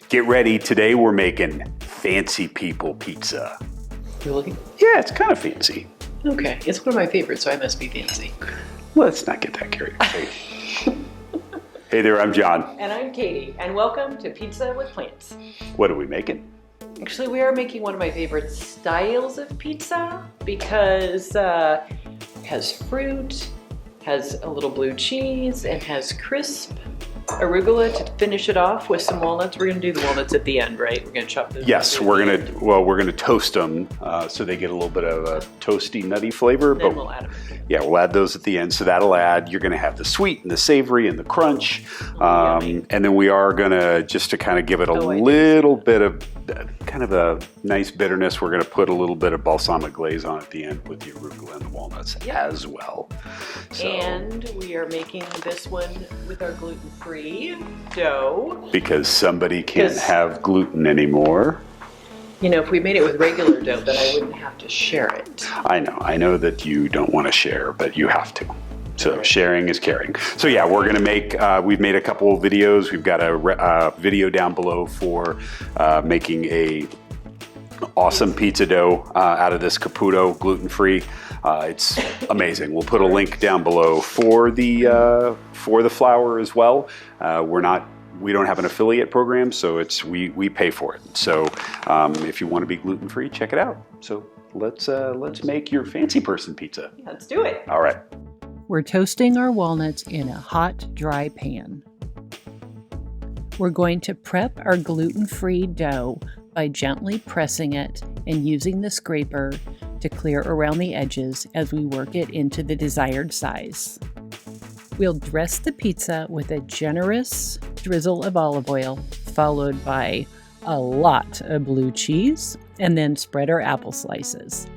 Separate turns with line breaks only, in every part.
Get ready, today we're making fancy people pizza.
Really?
Yeah, it's kind of fancy.
Okay, it's one of my favorites, so I must be fancy.
Let's not get that carried away. Hey there, I'm John.
And I'm Katie, and welcome to Pizza with Plants.
What are we making?
Actually, we are making one of my favorite styles of pizza because it has fruit, has a little blue cheese, and has crisp arugula to finish it off with some walnuts. We're going to do the walnuts at the end, right? We're going to chop those.
Yes, we're gonna toast them so they get a little bit of a toasty, nutty flavor.
Then we'll add them.
Yeah, we'll add those at the end. So that'll add. You're gonna have the sweet and the savory and the crunch, and then we are gonna just to kind of give it a little bit of kind of a nice bitterness. We're gonna put a little bit of balsamic glaze on at the end with the arugula and the walnuts as well. So,
and we are making this one with our gluten-free dough.
Because somebody can't have gluten anymore.
You know, if we made it with regular dough, then I wouldn't have to share it.
I know that you don't want to share, but you have to. So sharing is caring. So yeah, we're gonna make, we've made a couple of videos. We've got a video down below for making a awesome pizza dough out of this Caputo, gluten-free. It's amazing. We'll put a link down below for the flour as well. We don't have an affiliate program, so we pay for it. So if you want to be gluten-free, check it out. So let's make your fancy person pizza.
Let's do it.
All right.
We're toasting our walnuts in a hot, dry pan. We're going to prep our gluten-free dough by gently pressing it and using the scraper to clear around the edges as we work it into the desired size. We'll dress the pizza with a generous drizzle of olive oil, followed by a lot of blue cheese, and then spread our apple slices.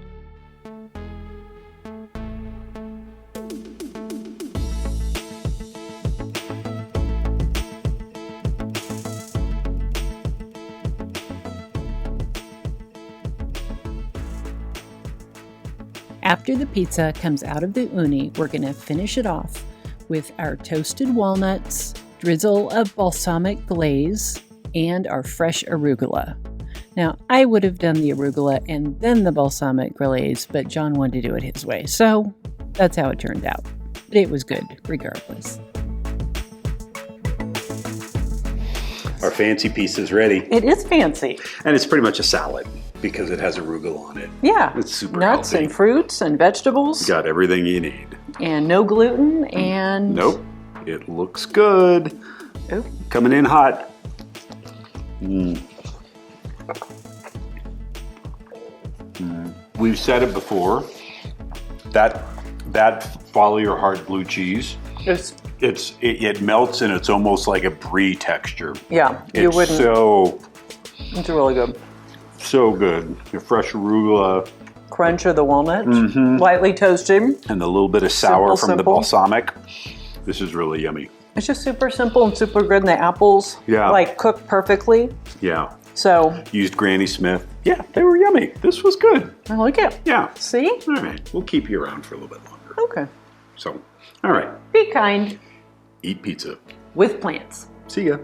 After the pizza comes out of the uni, we're going to finish it off with our toasted walnuts, drizzle of balsamic glaze, and our fresh arugula. Now, I would have done the arugula and then the balsamic glaze, but John wanted to do it his way, so that's how it turned out. But it was good, regardless.
Our fancy pizza's ready.
It is fancy.
And it's pretty much a salad because it has arugula on it.
Yeah.
It's super
nuts
healthy.
And fruits and vegetables.
Got everything you need.
And no gluten and...
Nope. It looks good.
Oh.
Coming in hot. We've said it before. That follow your heart blue cheese. It melts and it's almost like a brie texture.
Yeah, you wouldn't. It's really good.
So good. Your fresh arugula.
Crunch of the walnuts, lightly toasted.
And the little bit of sour from the balsamic. This is really yummy.
It's just super simple and super good. And the apples, like cooked perfectly.
Yeah.
So.
Used Granny Smith. Yeah, they were yummy. This was good.
I like it.
Yeah.
See?
All right. We'll keep you around for a little bit longer.
Okay.
So, all right.
Be kind.
Eat pizza.
With plants.
See ya.